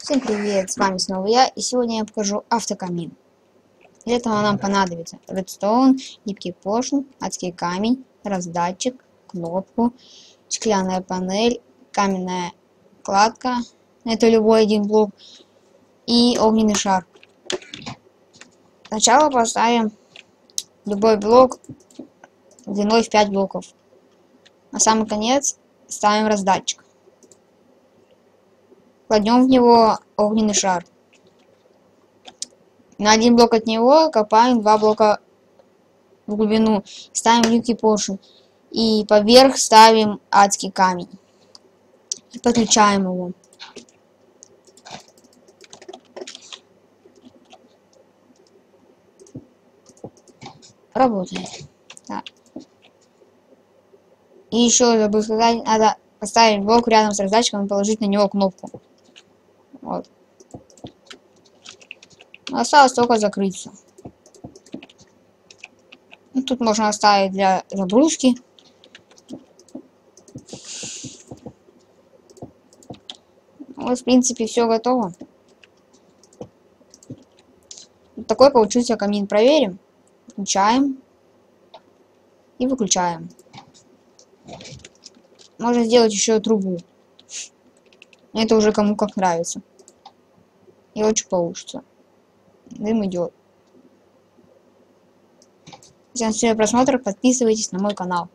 Всем привет, с вами снова я, и сегодня я покажу автокамин. Для этого нам понадобится редстоун, гибкий поршень, адский камень, раздатчик, кнопку, стеклянная панель, каменная кладка, это любой один блок, и огненный шар. Сначала поставим любой блок длиной в 5 блоков. На самый конец ставим раздатчик. Кладем в него огненный шар. На один блок от него копаем 2 блока в глубину. Ставим гибкий поршень. И поверх ставим адский камень. И подключаем его. Работает. Так. И еще забыл сказать, надо поставить блок рядом с раздатчиком и положить на него кнопку. Вот. Осталось только закрыть все. Тут можно оставить для загрузки. Вот, в принципе, все готово. Вот такой получился камин. Проверим. Включаем. И выключаем. Можно сделать еще трубу. Это уже кому как нравится. И очень получится. Дым идет. Всем спасибо за просмотр. Подписывайтесь на мой канал.